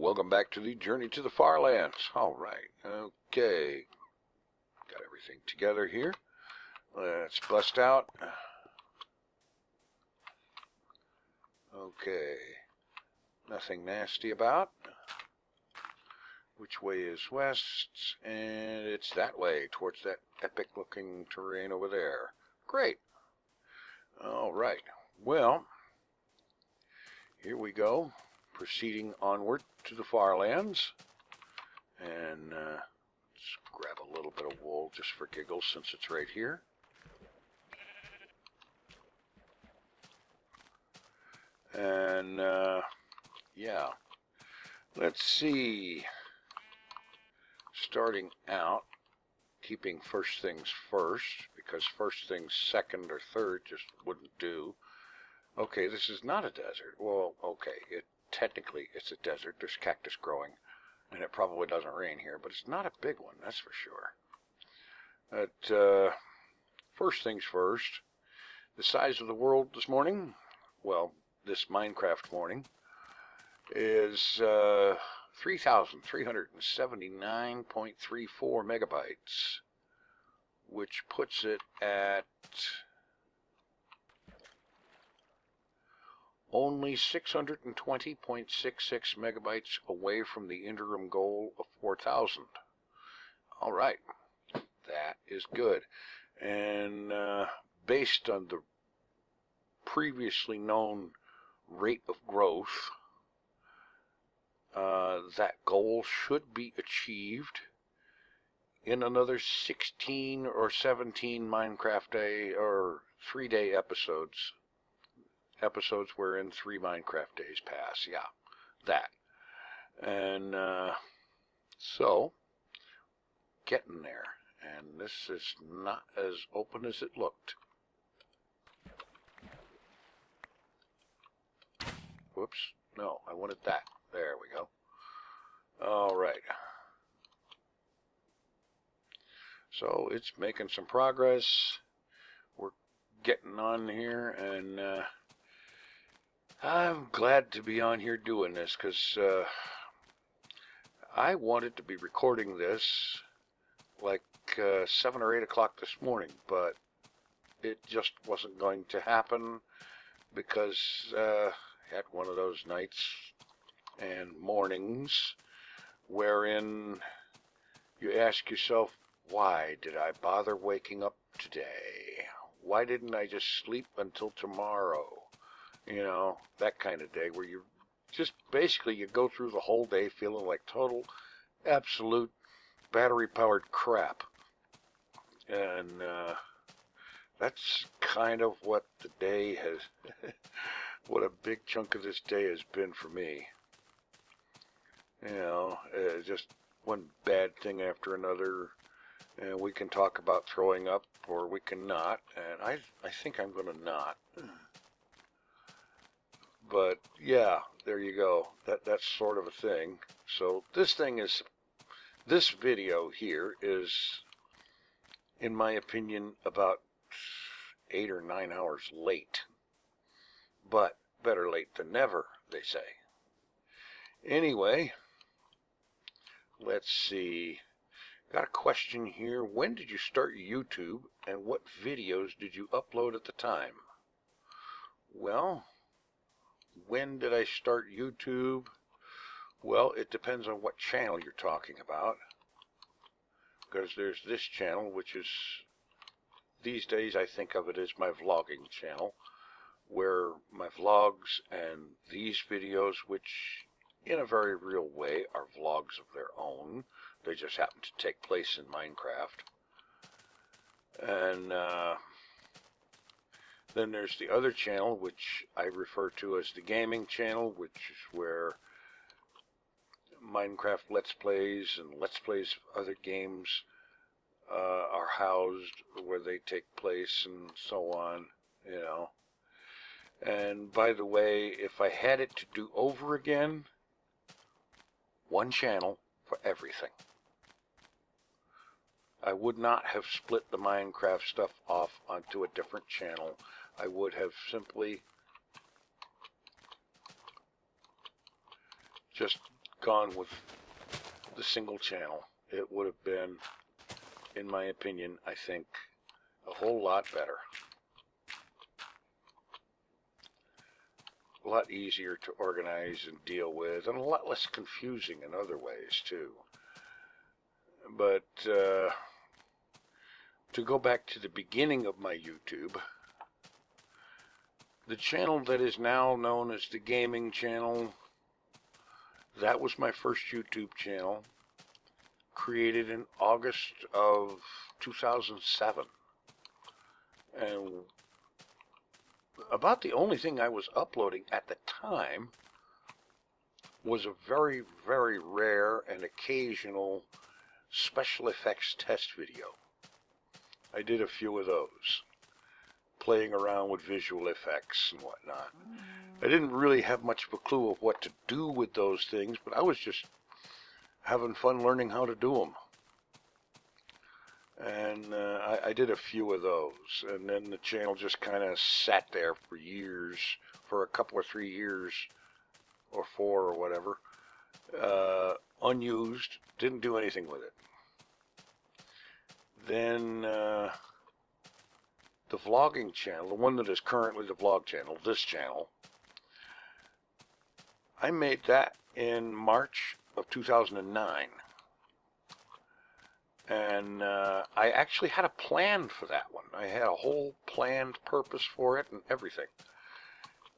welcome back to the Journey to the FarLands. Alright, okay. Got everything together here. Let's bust out. Okay. Nothing nasty about. Which way is west? And it's that way, towards that epic looking terrain over there. Great. Alright, well, here we go. Proceeding onward to the FarLands. And let's grab a little bit of wool just for giggles since it's right here. And yeah, let's see. Starting out, keeping first things first, because first things second or third just wouldn't do. Okay, this is not a desert. Well, okay, technically it's a desert. There's cactus growing, and it probably doesn't rain here, but it's not a big one, that's for sure. But first things first, the size of the world this morning, well, this Minecraft morning, is 3,379.34 megabytes, which puts it at only 620.66 megabytes away from the interim goal of 4,000. All right, that is good. And based on the previously known rate of growth, that goal should be achieved in another 16 or 17 Minecraft day or 3-day episodes. Episodes wherein 3 Minecraft days pass. Yeah, that. And so, getting there. And this is not as open as it looked. Whoops. No, I wanted that. There we go. All right. So it's making some progress. We're getting on here, and I'm glad to be on here doing this, because I wanted to be recording this like 7 or 8 o'clock this morning, but it just wasn't going to happen because I had one of those nights and mornings wherein you ask yourself, why did I bother waking up today? Why didn't I just sleep until tomorrow? You know, that kind of day where you just basically you go through the whole day feeling like total, absolute battery-powered crap. And that's kind of what the day has, what a big chunk of this day has been for me. You know, just one bad thing after another. And we can talk about throwing up, or we can not. And I think I'm going to not. But yeah, there you go. That's sort of a thing. So this video here is, in my opinion, about 8 or 9 hours late. But better late than never, they say. Anyway, let's see. Got a question here. When did you start YouTube, and what videos did you upload at the time? Well, when did I start YouTube? Well, it depends on what channel you're talking about. Because there's this channel, which is, these days I think of it as my vlogging channel, where my vlogs and these videos, which in a very real way are vlogs of their own, they just happen to take place in Minecraft. And then there's the other channel, which I refer to as the gaming channel, which is where Minecraft Let's Plays and Let's Plays of other games are housed, where they take place and so on, you know. And by the way, if I had it to do over again, one channel for everything. I would not have split the Minecraft stuff off onto a different channel. I would have simply just gone with the single channel, it would have been, in my opinion, I think, a whole lot better. A lot easier to organize and deal with, and a lot less confusing in other ways, too. But to go back to the beginning of my YouTube, the channel that is now known as the gaming channel, that was my first YouTube channel, created in August of 2007. And about the only thing I was uploading at the time was a very, very rare and occasional special effects test video. I did a few of those, playing around with visual effects and whatnot. I didn't really have much of a clue of what to do with those things, but I was just having fun learning how to do them. And I did a few of those, and then the channel just kind of sat there for years, for a couple or 3 years, or 4 or whatever, unused, didn't do anything with it. Then the vlogging channel, the one that is currently the vlog channel, this channel, I made that in March of 2009. And I actually had a plan for that one. I had a whole planned purpose for it and everything.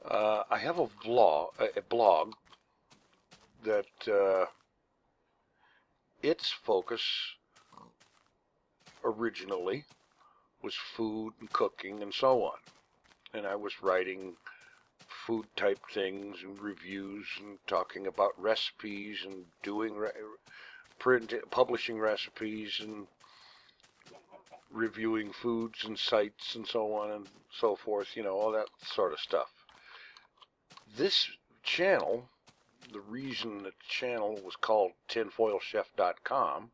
I have a blog that its focus originally was food and cooking and so on. And I was writing food type things and reviews and talking about recipes and doing publishing recipes and reviewing foods and sites and so on and so forth, you know, all that sort of stuff. This channel, the reason the channel was called TinFoilChef.com,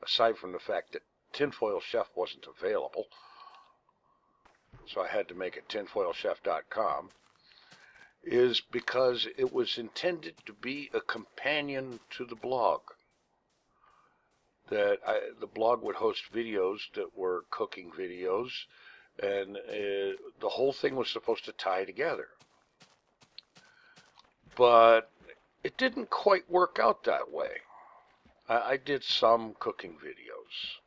aside from the fact that TinFoilChef wasn't available, so I had to make it TinFoilChef.com, is because it was intended to be a companion to the blog. That the blog would host videos that were cooking videos, and the whole thing was supposed to tie together. But it didn't quite work out that way. I did some cooking videos,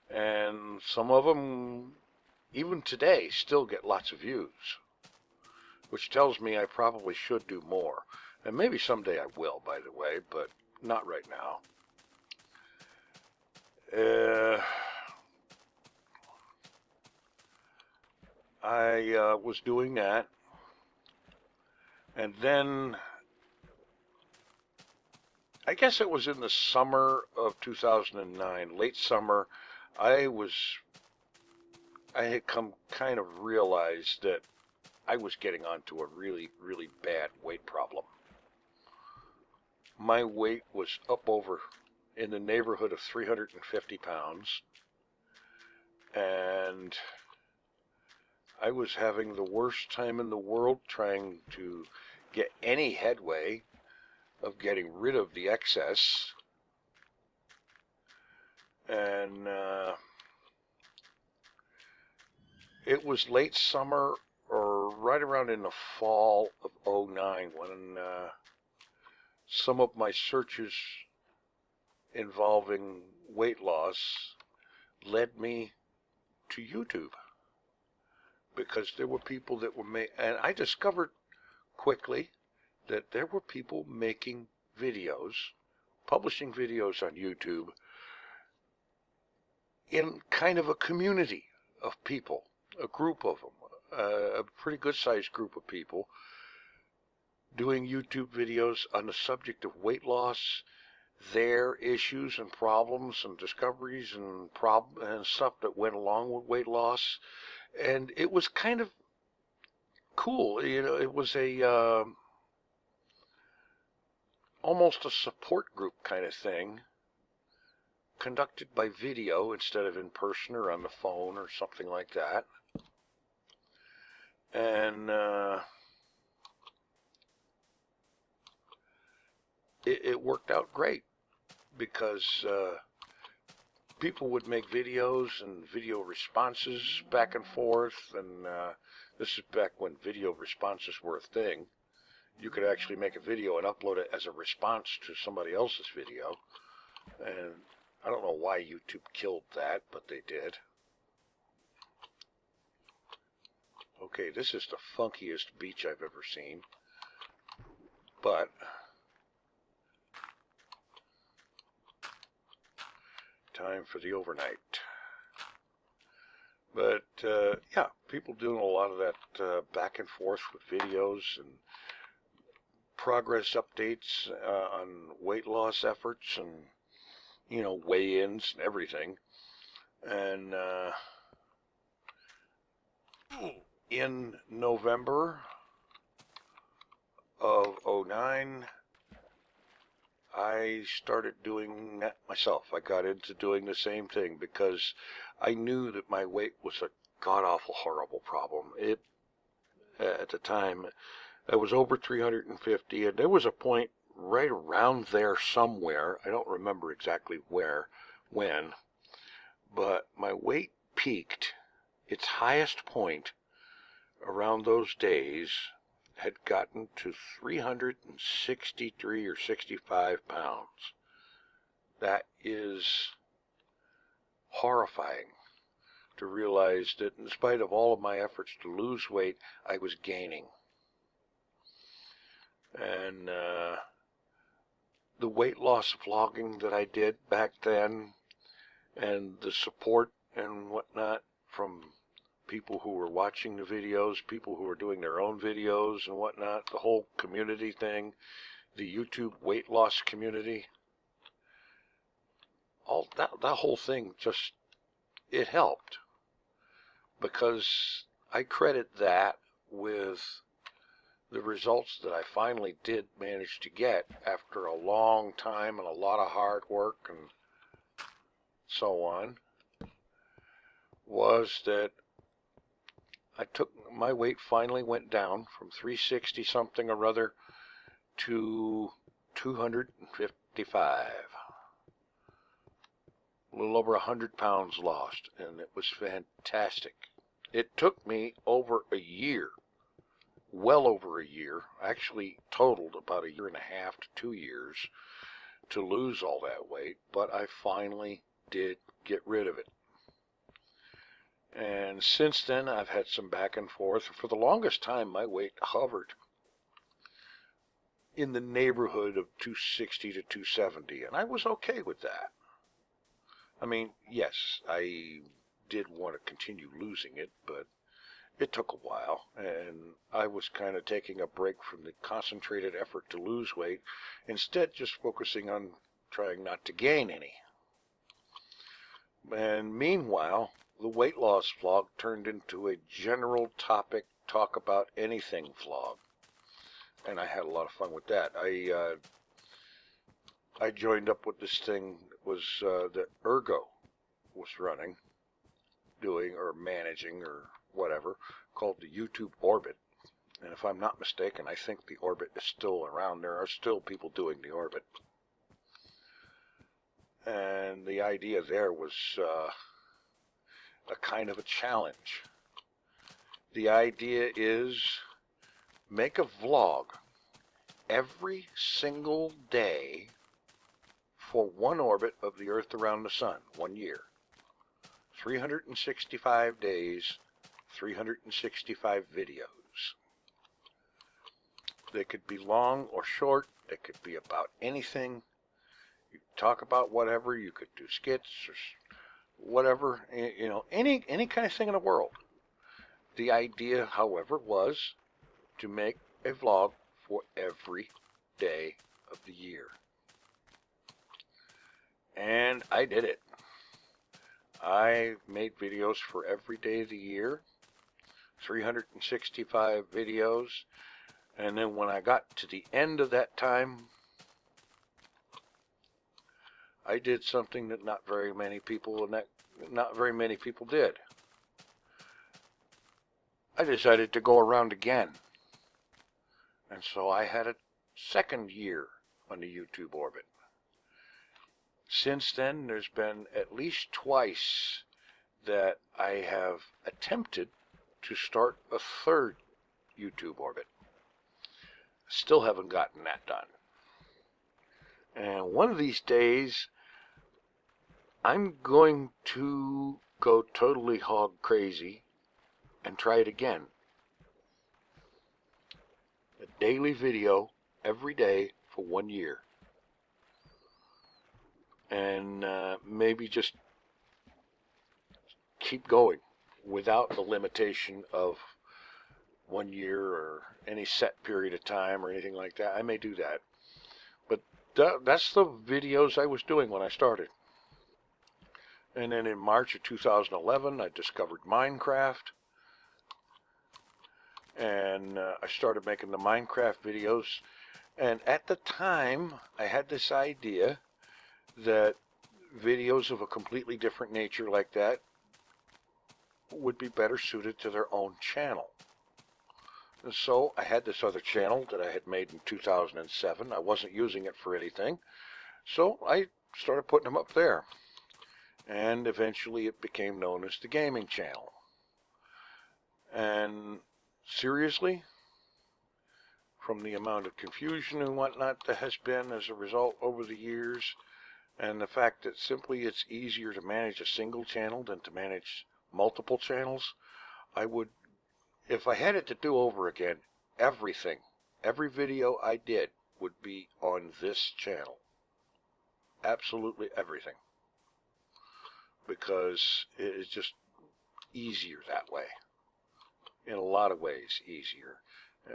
and some of them, even today, still get lots of views, which tells me I probably should do more. And maybe someday I will, by the way, but not right now. I was doing that, and then I guess it was in the summer of 2009, late summer, I had kind of realized that I was getting onto a really, really bad weight problem. My weight was up over in the neighborhood of 350 pounds, and I was having the worst time in the world trying to get any headway of getting rid of the excess. And it was late summer or right around in the fall of '09 when some of my searches involving weight loss led me to YouTube, because there were people that were and I discovered quickly that there were people making videos, publishing videos on YouTube in kind of a community of people, a group of them, a pretty good sized group of people doing YouTube videos on the subject of weight loss, their issues and problems and discoveries and stuff that went along with weight loss. And it was kind of cool. You know, it was a almost a support group kind of thing, conducted by video instead of in person or on the phone or something like that. And it worked out great because people would make videos and video responses back and forth, and this is back when video responses were a thing. You could actually make a video and upload it as a response to somebody else's video, and I don't know why YouTube killed that, but they did. Okay, this is the funkiest beach I've ever seen, but time for the overnight. But yeah, people doing a lot of that back and forth with videos and progress updates on weight loss efforts, and you know, weigh-ins and everything. And in November of '09, I started doing that myself. I got into doing the same thing because I knew that my weight was a god-awful horrible problem. It, at the time, I was over 350, and there was a point right around there somewhere, I don't remember exactly where, when, but my weight peaked. Its highest point around those days had gotten to 363 or 65 pounds. That is horrifying to realize that in spite of all of my efforts to lose weight, I was gaining. And the weight loss vlogging that I did back then, and the support and whatnot from people who were watching the videos, people who were doing their own videos and whatnot, the whole community thing, the YouTube weight loss community, all that whole thing just, it helped, because I credit that with the results that I finally did manage to get after a long time and a lot of hard work and so on, was that my weight finally went down from 360 something or other to 255. A little over 100 pounds lost, and it was fantastic. It took me over a year, well over a year, actually totaled about a year and a half to 2 years to lose all that weight, but I finally did get rid of it. And since then, I've had some back and forth. For the longest time, my weight hovered in the neighborhood of 260 to 270, and I was okay with that. I mean, yes, I did want to continue losing it, but it took a while, and I was kind of taking a break from the concentrated effort to lose weight, instead just focusing on trying not to gain any. And meanwhile, the weight loss vlog turned into a general topic, talk about anything vlog, and I had a lot of fun with that. I joined up with this thing that was that Ergo was running, doing or managing or whatever, called the YouTube Orbit. And if I'm not mistaken, I think the Orbit is still around. There are still people doing the Orbit. And the idea there was a kind of a challenge. The idea is make a vlog every single day for one orbit of the Earth around the Sun, 1 year. 365 days, 365 videos. They could be long or short. They could be about anything. You could talk about whatever. You could do skits or whatever, you know, any kind of thing in the world. The idea, however, was to make a vlog for every day of the year. And I did it. I made videos for every day of the year, 365 videos, and then when I got to the end of that time, I did something that not very many people did. I decided to go around again. And so I had a second year on the YouTube orbit. Since then, there's been at least twice that I have attempted to start a third YouTube orbit. Still haven't gotten that done. And one of these days, I'm going to go totally hog crazy and try it again. A daily video every day for 1 year. And maybe just keep going without the limitation of 1 year or any set period of time or anything like that. I may do that. But that's the videos I was doing when I started. And then in March of 2011, I discovered Minecraft. And I started making the Minecraft videos. And at the time, I had this idea that videos of a completely different nature like that would be better suited to their own channel. And so I had this other channel that I had made in 2007. I wasn't using it for anything. So I started putting them up there. And eventually it became known as the gaming channel. And seriously, from the amount of confusion and whatnot that has been as a result over the years, and the fact that simply it's easier to manage a single channel than to manage multiple channels, I would, if I had it to do over again, everything, every video I did would be on this channel. Absolutely everything. Because it is just easier that way. In a lot of ways easier.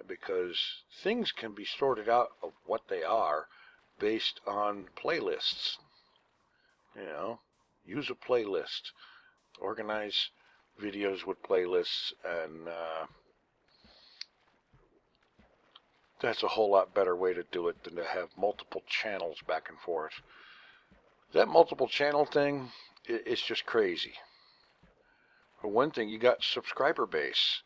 Because things can be sorted out of what they are based on playlists. You know, use a playlist. Organize videos with playlists, and that's a whole lot better way to do it than to have multiple channels back and forth. That multiple channel thing, it's just crazy. For one thing, you got subscriber base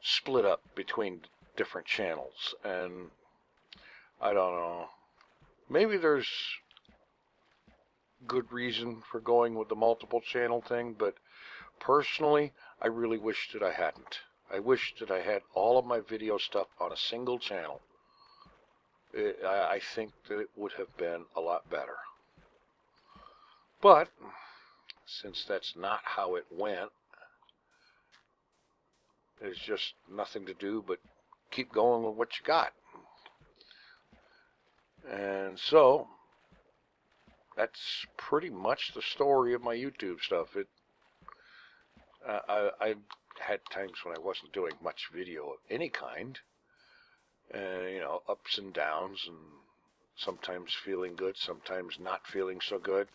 split up between different channels, and I don't know, maybe there's good reason for going with the multiple channel thing, but personally, I really wish that I hadn't. I wish that I had all of my video stuff on a single channel. I think that it would have been a lot better. But since that's not how it went, there's just nothing to do but keep going with what you got. And so that's pretty much the story of my YouTube stuff. I had times when I wasn't doing much video of any kind, and you know, ups and downs, and sometimes feeling good, sometimes not feeling so good.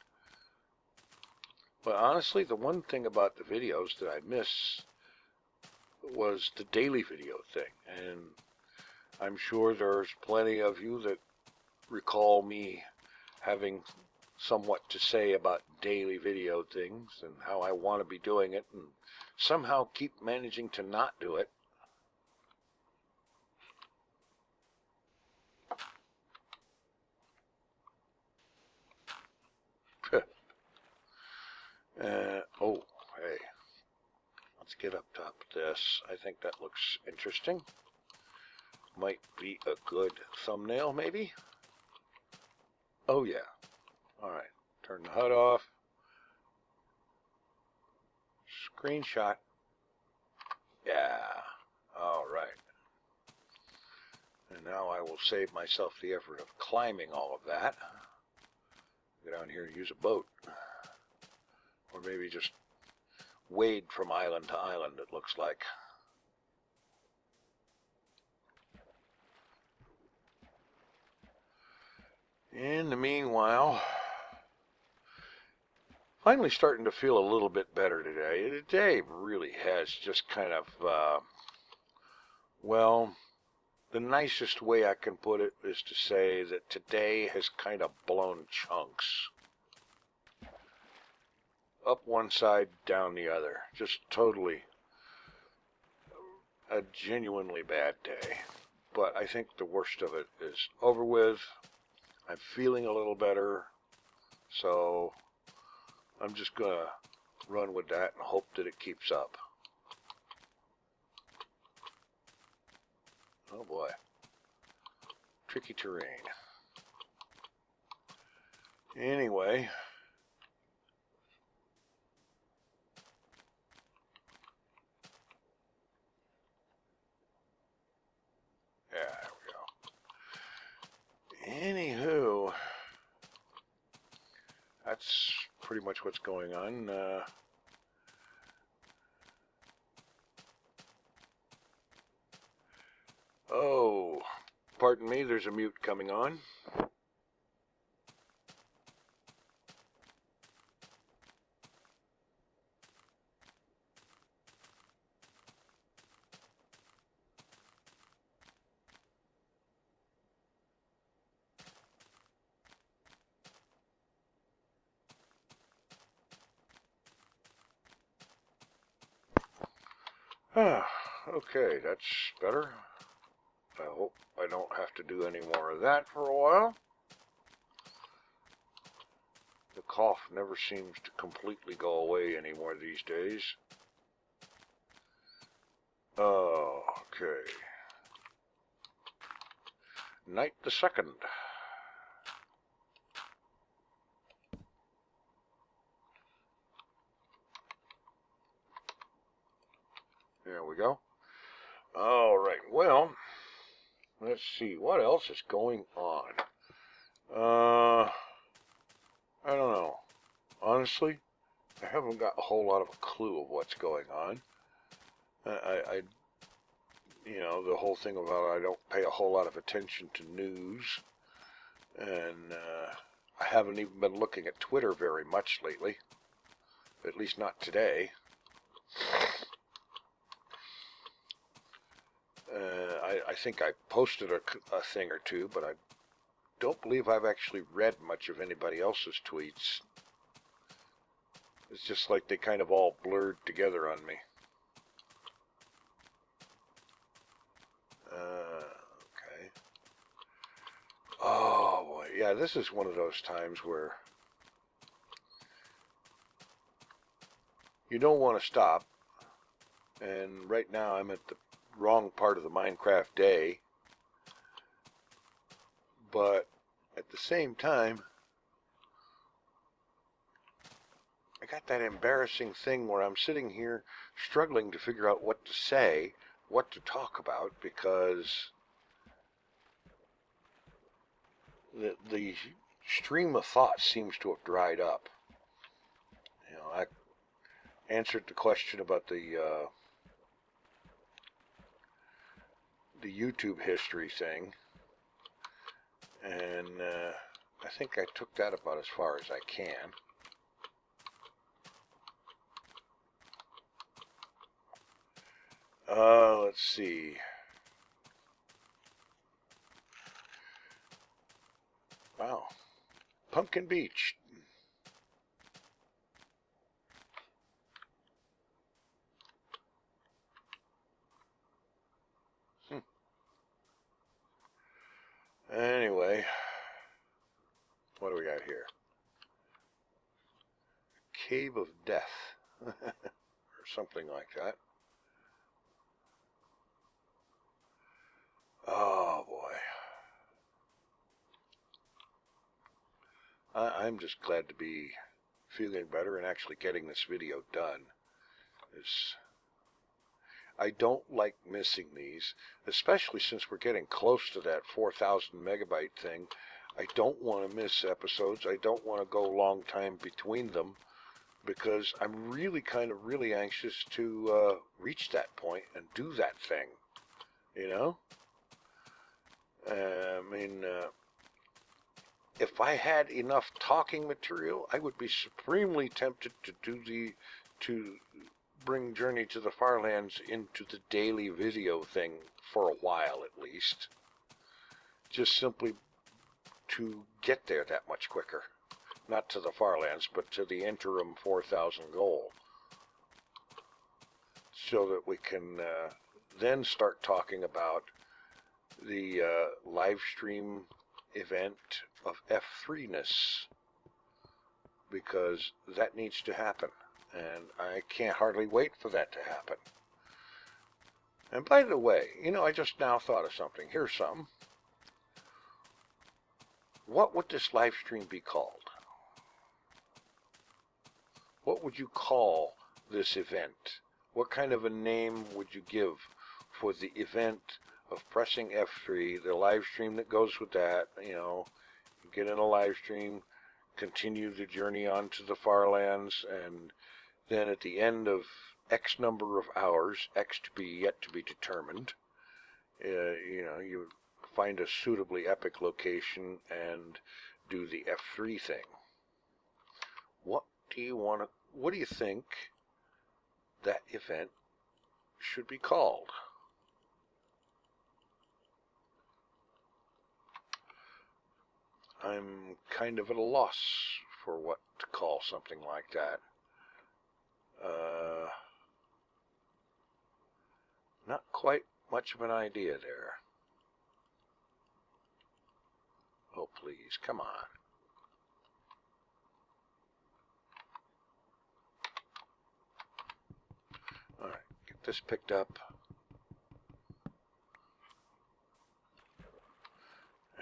But honestly, the one thing about the videos that I miss was the daily video thing, and I'm sure there's plenty of you that recall me having somewhat to say about daily video things and how I want to be doing it and somehow keep managing to not do it. Oh, hey, let's get up top of this. I think that looks interesting. Might be a good thumbnail, maybe. Oh yeah. Alright, turn the HUD off. Screenshot. Yeah, alright. And now I will save myself the effort of climbing all of that. Go down here and use a boat. Or maybe just wade from island to island, it looks like. In the meanwhile, finally starting to feel a little bit better today. Today really has just kind of, well, the nicest way I can put it is to say that today has kind of blown chunks. Up one side, down the other. Just totally a genuinely bad day. But I think the worst of it is over with. I'm feeling a little better, so I'm just going to run with that and hope that it keeps up. Oh boy. Tricky terrain. Anyway. Yeah, there we go. Anywho, that's pretty much what's going on. Oh, pardon me, there's a mute coming on. Okay, that's better. I hope I don't have to do any more of that for a while. The cough never seems to completely go away anymore these days. Okay. Night the 2nd. There we go. All right, well, let's see, what else is going on? I don't know. Honestly, I haven't got a whole lot of a clue of what's going on. You know, the whole thing about I don't pay a whole lot of attention to news, and I haven't even been looking at Twitter very much lately, at least not today. I think I posted a thing or two, but I don't believe I've actually read much of anybody else's tweets. It's just like they kind of all blurred together on me. Okay. Oh boy, yeah, this is one of those times where you don't want to stop, and right now I'm at the wrong part of the Minecraft day, but at the same time I got that embarrassing thing where I'm sitting here struggling to figure out what to say, what to talk about, because the stream of thought seems to have dried up. You know, I answered the question about the YouTube history thing, and I think I took that about as far as I can. Let's see. Wow. Pumpkin Beach. Anyway, what do we got here? Cave of Death, or something like that. Oh boy. I'm just glad to be feeling better and actually getting this video done. I don't like missing these, especially since we're getting close to that 4,000 megabyte thing. I don't want to miss episodes. I don't want to go a long time between them, because I'm really anxious to reach that point and do that thing, you know? I mean, if I had enough talking material, I would be supremely tempted to bring Journey to the FarLands into the daily video thing for a while at least. Just simply to get there that much quicker. Not to the FarLands, but to the interim 4,000 goal. So that we can then start talking about the live stream event of F3-ness, because that needs to happen, and I can't hardly wait for that to happen. And by the way, I just now thought of something. Here's something. What would this live stream be called? What would you call this event? What kind of a name would you give for the event of pressing F3, the live stream that goes with that? You get in a live stream, continue the journey on to the FarLands, and then at the end of X number of hours, X to be yet to be determined, you find a suitably epic location and do the F3 thing. What do you think that event should be called? I'm kind of at a loss for what to call something like that. Not quite much of an idea there. Oh, please, come on. All right, get this picked up.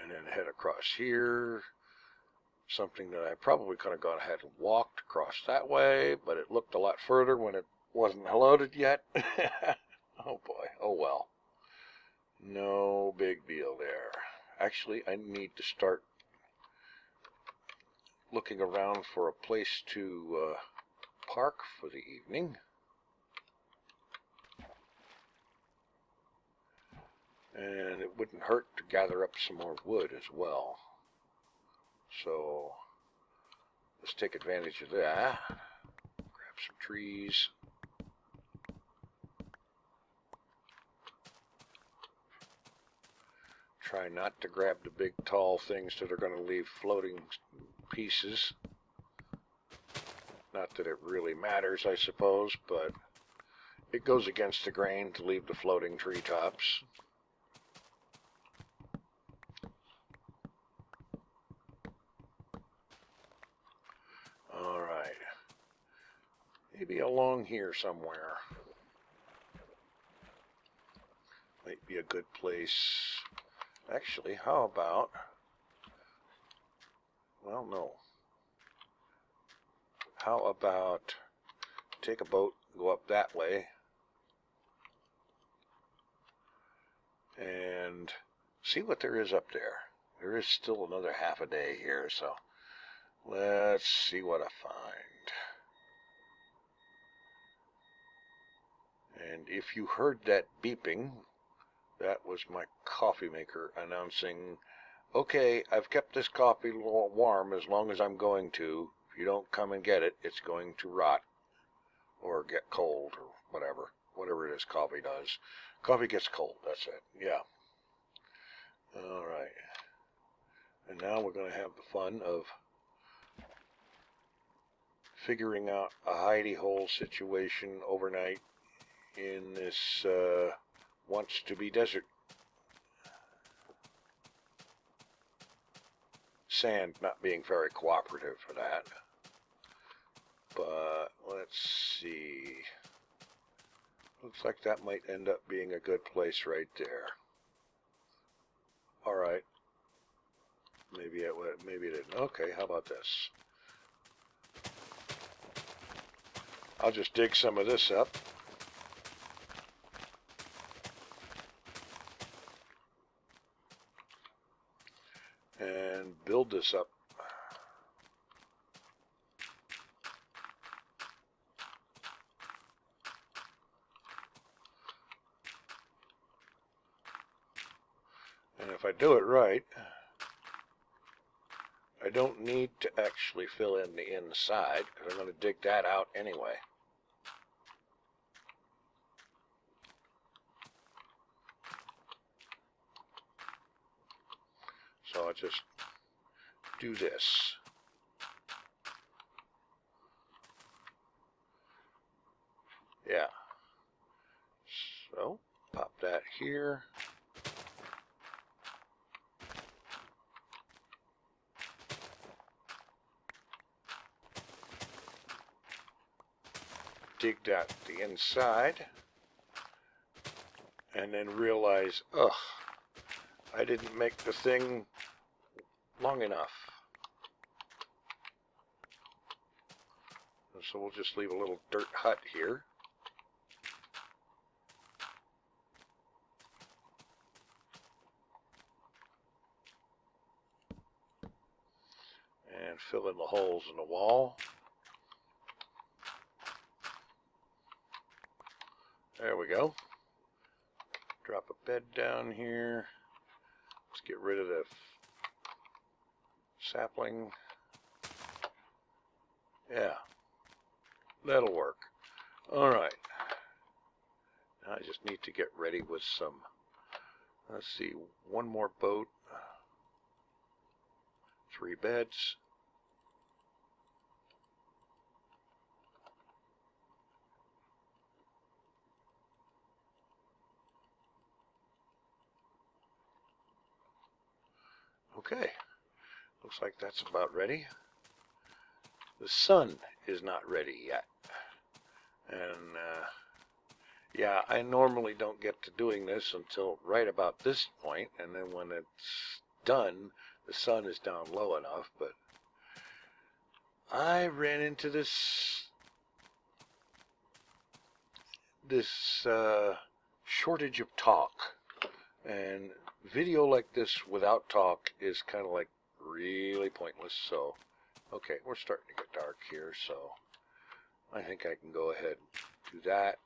And then head across here. Something that I probably could have gone ahead and walked across that way, but it looked a lot further when it wasn't loaded yet. Oh boy, oh well. No big deal there. Actually, I need to start looking around for a place to park for the evening. And it wouldn't hurt to gather up some more wood as well. So let's take advantage of that. Grab some trees. Try not to grab the big tall things that are going to leave floating pieces. Not that it really matters, I suppose, but it goes against the grain to leave the floating treetops. All right. Maybe along here somewhere might be a good place. Actually, how about, well, no. How about take a boat, go up that way, and see what there is up there. There is still another half a day here, so let's see what I find. And if you heard that beeping, that was my coffee maker announcing, okay, I've kept this coffee warm as long as I'm going to. If you don't come and get it, it's going to rot or get cold or whatever it is coffee does. Coffee gets cold, that's it, yeah. All right. And now we're going to have the fun of figuring out a hidey hole situation overnight in this wants to be desert. Sand not being very cooperative for that. But let's see. Looks like that might end up being a good place right there. All right. Maybe it didn't. Okay, how about this? I'll just dig some of this up. And build this up. And if I do it right, I don't need to actually fill in the inside, because I'm going to dig that out anyway. So I'll just do this. Yeah. So, pop that here. digged out the inside and then realize, ugh, I didn't make the thing long enough. And so we'll just leave a little dirt hut here. And fill in the holes in the wall. There we go. Drop a bed down here. Let's get rid of the sapling. Yeah, that'll work. All right. Now I just need to get ready with some, let's see, one more boat, 3 beds. Okay, looks like that's about ready. The sun is not ready yet. And yeah, I normally don't get to doing this until right about this point, and then when it's done, the sun is down low enough, but I ran into this shortage of talk, and video like this without talk is kind of like really pointless. So okay, we're starting to get dark here, so I think I can go ahead and do that.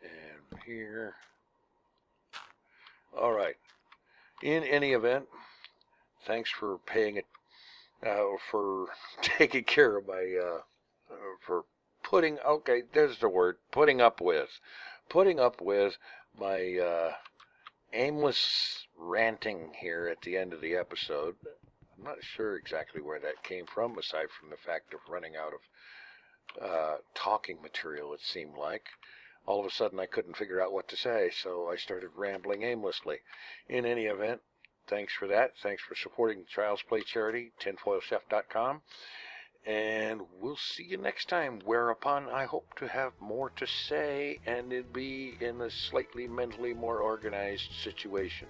And here, all right, in any event, thanks for paying it for taking care of my for putting, okay, there's the word, putting up with my aimless ranting here at the end of the episode. I'm not sure exactly where that came from, aside from the fact of running out of talking material, it seemed like. All of a sudden I couldn't figure out what to say, so I started rambling aimlessly. In any event, thanks for that. Thanks for supporting the Child's Play charity, TinFoilChef.com. And we'll see you next time, whereupon I hope to have more to say and it be in a slightly mentally more organized situation.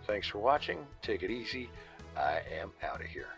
Thanks for watching. Take it easy. I am out of here.